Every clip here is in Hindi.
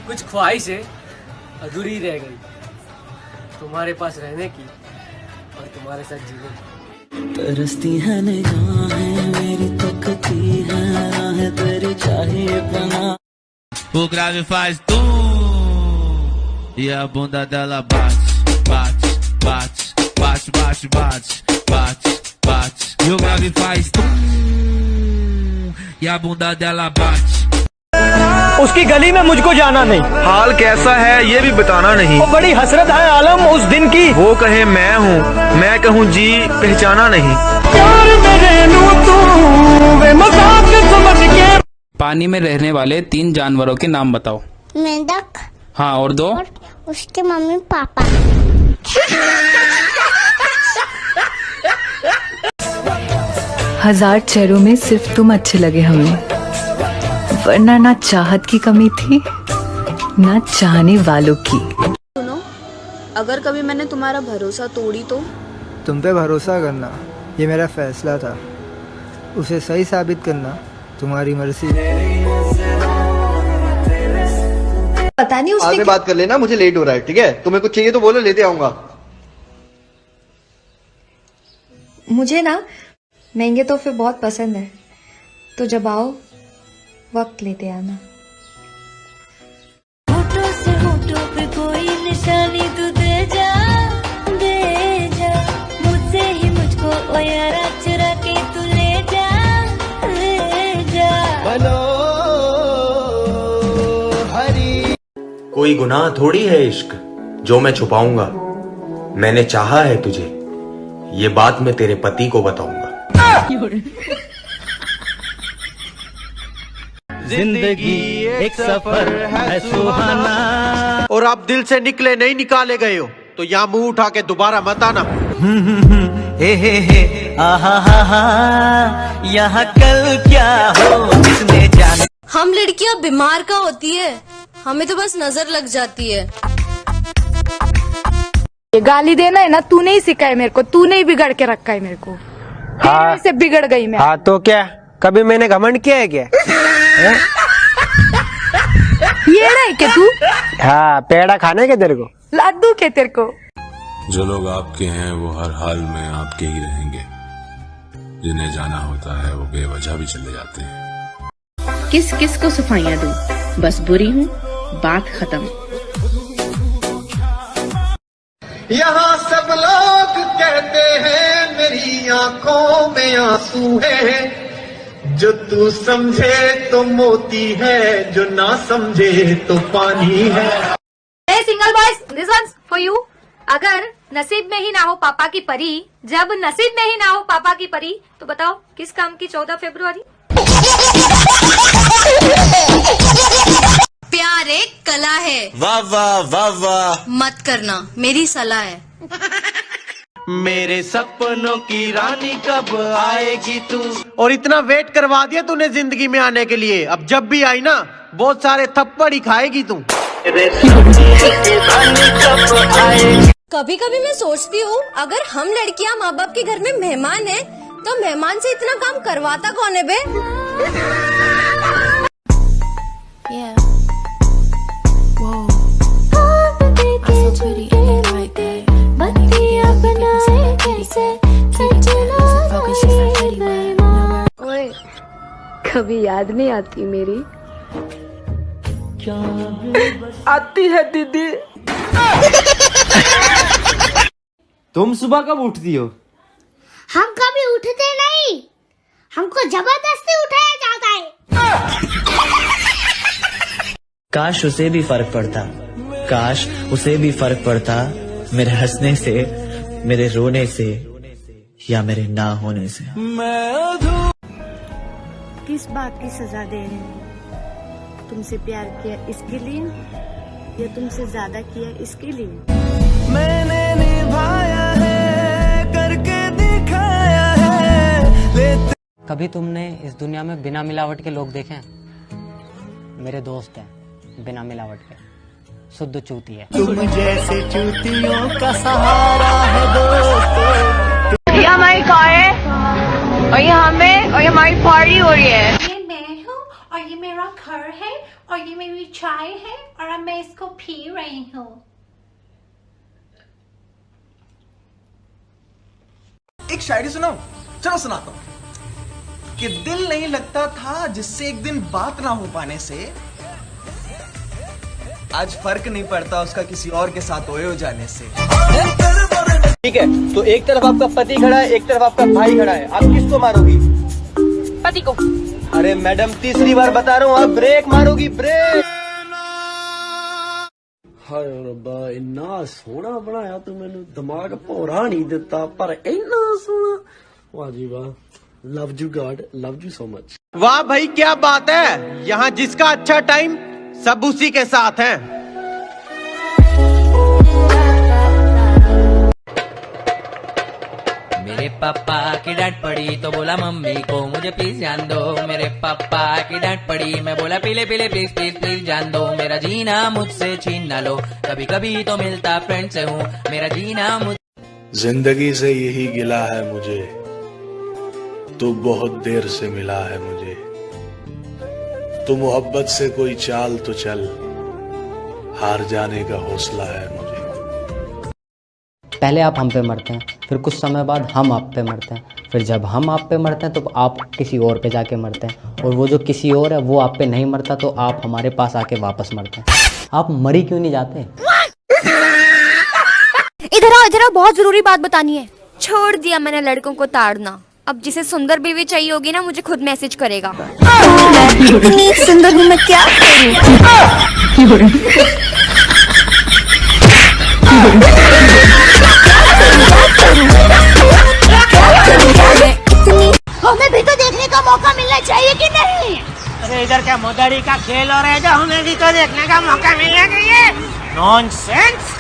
कुछ ख्वाहिशें अधूरी रह गई तुम्हारे पास रहने की और तुम्हारे साथ जीने की। तरसती है निगाहें मेरी, तकती है राहें तेरी, चाहिए पना। O grave faz tum e a bunda dela bate, bate, bate, bate, bate, bate, bate, bate. E o grave faz tum e a bunda dela bate. उसकी गली में मुझको जाना नहीं, हाल कैसा है ये भी बताना नहीं। वो बड़ी हसरत है आलम उस दिन की, वो कहे मैं हूँ, मैं कहूँ जी, पहचाना नहीं। पानी में रहने वाले 3 जानवरों के नाम बताओ। मेंढक। हाँ, और 2? और उसके मम्मी पापा। हजार चेहरों में सिर्फ तुम अच्छे लगे हमें, वरना ना चाहत की कमी थी ना चाहने वालों की। सुनो, अगर कभी मैंने तुम्हारा भरोसा तोड़ी तो? तुम पे भरोसा करना ये मेरा फैसला था, उसे सही साबित करना तुम्हारी मर्जी। पता नहीं उसने बाद में बात कर लेना, मुझे लेट हो रहा है। ठीक है, तुम्हें कुछ चाहिए तो बोलो, लेते आऊंगा। मुझे ना महंगे तोहफे बहुत पसंद है, तो जब आओ वक्त लेते आना। होठों से होठों पे कोई निशानी तू दे जा, मुझसे ही मुझको ओ यारा चुरा के तू ले जा, बनो हरी। कोई गुनाह थोड़ी है इश्क जो मैं छुपाऊंगा, मैंने चाहा है तुझे, ये बात मैं तेरे पति को बताऊंगा। जिंदगी एक सफर है सुहाना। और आप दिल से निकले नहीं निकाले गए हो तो यहाँ मुंह उठा के दोबारा मत आना। हे आहा हा हा, यहाँ कल क्या हो किसने जाना। हम लड़कियां बीमार का होती है, हमें तो बस नजर लग जाती है। ये गाली देना है ना, तूने ही सिखाया मेरे को, तूने ही बिगड़ के रखा है मेरे को। हाँ, से बिगड़ गई मैं। हाँ तो क्या, कभी मैंने घमंड किया है क्या? ये नहीं के तू? हाँ, पेड़ा खाने के तेरे को, लड्डू के तेरे को। जो लोग आपके हैं वो हर हाल में आपके ही रहेंगे, जिन्हें जाना होता है वो बेवजह भी चले जाते हैं। किस किस को सफाइयाँ दूं, बस बुरी हूँ, बात खत्म। यहाँ सब लोग कहते हैं मेरी आंखों में आंसू है, जो तू समझे तो मोती है, जो ना समझे तो पानी है। Hey single boys, this one's for you. अगर नसीब में ही ना हो पापा की परी, जब नसीब में ही ना हो पापा की परी, तो बताओ किस काम की 14 फरवरी? प्यार एक कला है। वाह वाह वाह वाह। मत करना, मेरी सलाह है। मेरे सपनों की रानी कब आएगी तू। और इतना वेट करवा दिया तूने जिंदगी में आने के लिए, अब जब भी आई ना बहुत सारे थप्पड़ ही खाएगी तू। कभी कभी मैं सोचती हूँ, अगर हम लड़कियाँ माँ बाप के घर में मेहमान हैं, तो मेहमान से इतना काम करवाता कौन है बे? ओए, कभी याद नहीं आती मेरी? आती है दीदी। तुम सुबह कब उठती हो? हम कभी उठते नहीं, हमको जबरदस्ती उठाया जाता है। काश उसे भी फर्क पड़ता, काश उसे भी फर्क पड़ता मेरे हंसने से, मेरे रोने से, या मेरे ना होने से। किस बात की सजा दे रहे हैं? तुमसे प्यार किया इसके लिए या तुमसे ज्यादा किया इसके लिए? मैंने निभाया है, करके दिखाया है। कभी तुमने इस दुनिया में बिना मिलावट के लोग देखे हैं? मेरे दोस्त हैं बिना मिलावट के, शुद्ध चूती है। तुम जैसे चूतियों का सहारा है दोस्तों। ये हमारी कार है और ये हमें और ये हमारी पार्टी हो रही है। ये मैं हूँ और ये मेरा घर है और ये मेरी चाय है और अब मैं इसको पी रही हूँ। एक शायरी सुनाऊं? चलो सुनाता हूं कि दिल नहीं लगता था जिससे एक दिन बात ना हो पाने से, आज फर्क नहीं पड़ता उसका किसी और के साथ ओए हो जाने से। ठीक है, तो एक तरफ आपका पति खड़ा है, एक तरफ आपका भाई खड़ा है, आप किसको मारोगी? पति को। अरे मैडम, तीसरी बार बता रहा हूँ, आप ब्रेक मारोगी, ब्रेक। हाय रब्बा, इन्ना सोहना बनाया तू, मैनू दिमाग भोरा नहीं दिता, पर इन्ना सोहना। वाह जी वाह, love you God, love you so much. वाह भाई क्या बात है, यहाँ जिसका अच्छा टाइम सब उसी के साथ है। मेरे पापा की डांट पड़ी तो बोला मम्मी को मुझे प्लीज जान दो। मेरे पापा की डांट पड़ी, मैं बोला पीले पीले प्लीज प्लीज प्लीज जान दो। मेरा जीना मुझसे छीन ना लो, कभी कभी तो मिलता फ्रेंड से हूँ। मेरा जीना जिंदगी से यही गिला है मुझे, तू बहुत देर से मिला है मुझे। तू मोहब्बत से कोई चाल तो चल, हार जाने का हौसला है मुझे। पहले आप हम पे मरते हैं, फिर कुछ समय बाद हम आप पे मरते हैं, फिर जब हम आप पे मरते हैं तो आप किसी और पे जाके मरते हैं, और वो जो किसी और है वो आप पे नहीं मरता तो आप हमारे पास आके वापस मरते हैं। आप मरी क्यों नहीं जाते? इधर आओ, बहुत जरूरी बात बतानी है। छोड़ दिया मैंने लड़कों को ताड़ना, अब जिसे सुंदर बीवी चाहिए होगी ना, मुझे खुद मैसेज करेगा। इतनी सुंदर हूँ मैं, क्या करूं? हमें भी तो देखने का मौका मिलना चाहिए कि नहीं? अरे इधर क्या मोदारी का खेल हो रहा है, जो हमें भी तो देखने का मौका मिलना चाहिए। नॉनसेंस।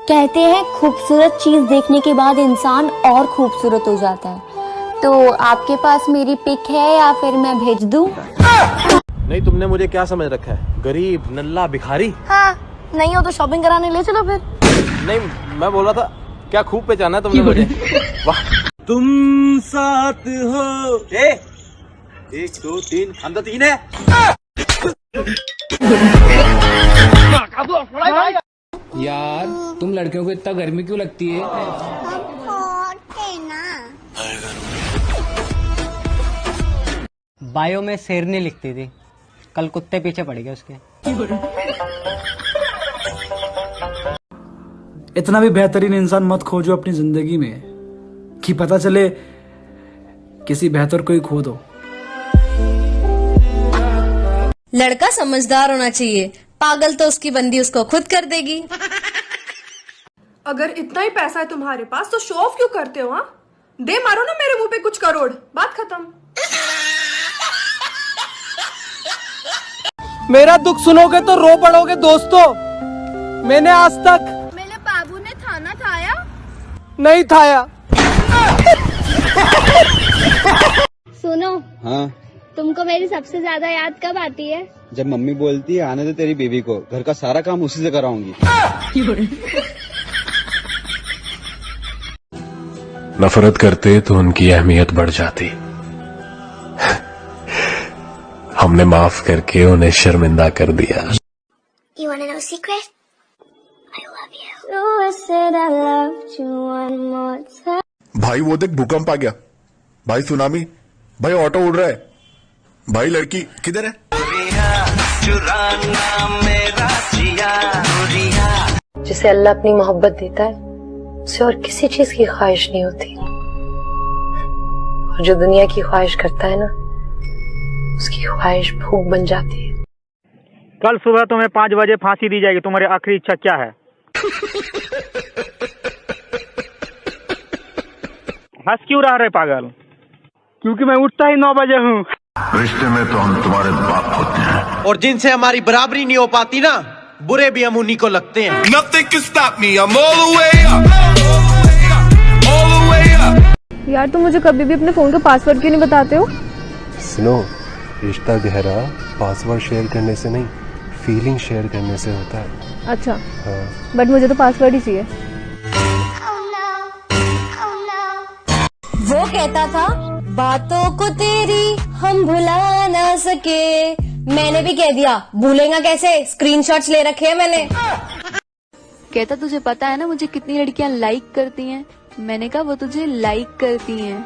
कहते हैं खूबसूरत चीज देखने के बाद इंसान और खूबसूरत हो जाता है, तो आपके पास मेरी पिक है या फिर मैं भेज दूं? नहीं, तुमने मुझे क्या समझ रखा है, गरीब नल्ला भिखारी? हाँ, नहीं हो तो शॉपिंग कराने ले चलो फिर। नहीं, मैं बोल रहा था क्या खूब पहचाना तुमने मुझे। वाह, तुम साथ हो। 1 2 3, हम तो 3 है। यार तुम लड़कियों को इतना गर्मी क्यों लगती है? बायो में शेरनी लिखती थी, कल कुत्ते पीछे पड़ गए उसके। इतना भी बेहतरीन इंसान मत खोजो अपनी जिंदगी में कि पता चले किसी बेहतर को ही खो दो। लड़का समझदार होना चाहिए, पागल तो उसकी बंदी उसको खुद कर देगी। अगर इतना ही पैसा है तुम्हारे पास तो शो ऑफ क्यों करते हो? हाँ, दे मारो ना मेरे मुंह पे कुछ करोड़, बात खत्म। मेरा दुख सुनोगे तो रो पड़ोगे दोस्तों। मैंने आज तक मेरे बाबू ने खाना खाया नहीं खाया। सुनो, हाँ, तुमको मेरी सबसे ज्यादा याद कब आती है? जब मम्मी बोलती है आने दे तेरी बेबी को, घर का सारा काम उसी से कराऊंगी। नफरत करते तो उनकी अहमियत बढ़ जाती। हमने माफ करके उन्हें शर्मिंदा कर दिया। You wanna know a secret? I love you. So I said I loved you one more time. भाई वो देख, भूकंप आ गया। भाई सुनामी। भाई ऑटो उड़ रहा है। भाई लड़की किधर है? जिसे अल्लाह अपनी मोहब्बत देता है उसे और किसी चीज की ख्वाहिश नहीं होती, और जो दुनिया की ख्वाहिश करता है ना, उसकी ख्वाहिश भूख बन जाती है। कल सुबह तुम्हें 5 बजे फांसी दी जाएगी, तुम्हारी आखिरी इच्छा क्या है? हंस क्यों रहा रे पागल? क्योंकि मैं उठता ही 9 बजे हूँ। रिश्ते में तो हम तुम्हारे बाप होते हैं, और जिनसे हमारी बराबरी नहीं हो पाती ना, बुरे भी हम उन्हीं को लगते हैं। Nothing can stop me, I'm all the way up, all the way up. यार तुम मुझे कभी भी अपने फोन का पासवर्ड क्यों नहीं बताते हो? सुनो, रिश्ता गहरा पासवर्ड शेयर करने से नहीं, फीलिंग शेयर करने से होता है। अच्छा, हाँ। बट मुझे तो पासवर्ड ही चाहिए। वो कहता था बातों को तेरी हम भुला ना सके, मैंने भी कह दिया, भूलेगा कैसे, स्क्रीनशॉट्स ले रखे हैं मैंने। कहता तुझे पता है ना मुझे कितनी लड़कियां लाइक करती हैं? मैंने कहा वो तुझे लाइक करती हैं,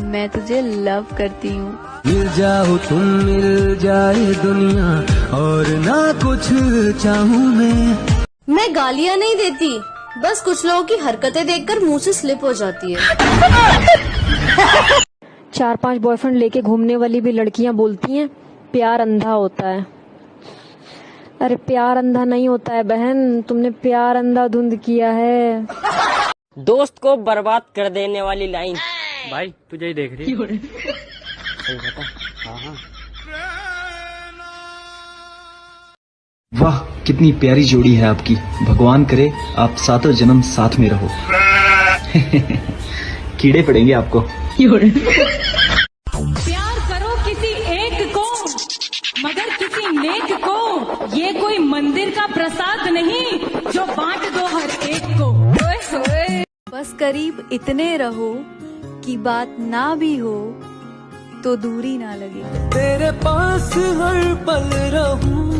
मैं तुझे लव करती हूँ। मिल जाओ तुम, मिल जाए दुनिया और ना कुछ चाहूँ मैं गालियाँ नहीं देती, बस कुछ लोगों की हरकतें देखकर मुंह से स्लिप हो जाती है। 4-5 बॉयफ्रेंड लेके घूमने वाली भी लड़कियां बोलती हैं प्यार अंधा होता है। अरे प्यार अंधा नहीं होता है बहन, तुमने प्यार अंधाधुंध किया है। दोस्त को बर्बाद कर देने वाली लाइन। भाई तुझे ही देख रही है। सही बता। हाँ। वाह कितनी प्यारी जोड़ी है आपकी, भगवान करे आप सातों जन्म साथ में रहो। कीड़े पड़ेंगे आपको। प्यार करो किसी एक को, मगर किसी नेक को। ये कोई मंदिर का प्रसाद नहीं जो बांट दो हर एक को। बस करीब इतने रहो कि बात ना भी हो तो दूरी ना लगे। तेरे पास हर पल रहूं।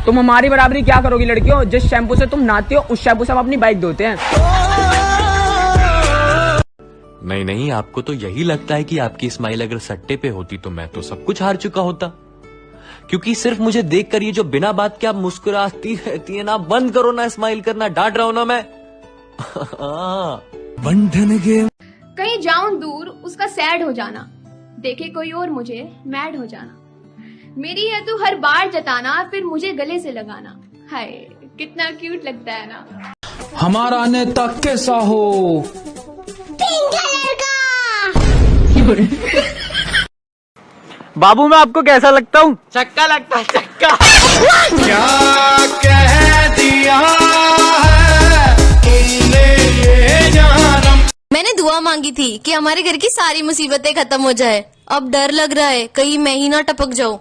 तुम हमारी बराबरी क्या करोगी लड़कियों? जिस शैम्पू से तुम नहाते हो उस शैम्पू से हम अपनी बाइक धोते हैं। नहीं नहीं, आपको तो यही लगता है कि आपकी स्माइल अगर सट्टे पे होती तो मैं तो सब कुछ हार चुका होता। क्योंकि सिर्फ मुझे देखकर ये जो बिना बात के आप मुस्कुराती रहती है ना, बंद करो ना स्माइल करना, डांट रहा हूं ना मैं। बंधन के कहीं जाऊं दूर उसका सैड हो जाना, देखे कोई और मुझे मैड हो जाना। मेरी है तू हर बार जताना, फिर मुझे गले से लगाना। हाय कितना क्यूट लगता है ना। हमारा नेता कैसा हो? पिंक कलर का। बाबू मैं आपको कैसा लगता हूँ? चक्का लगता है, चक्का। क्या कह दिया है तुमने ये जानम। मैंने दुआ मांगी थी कि हमारे घर की सारी मुसीबतें खत्म हो जाए। अब डर लग रहा है कहीं मैं ही ना टपक जाऊं।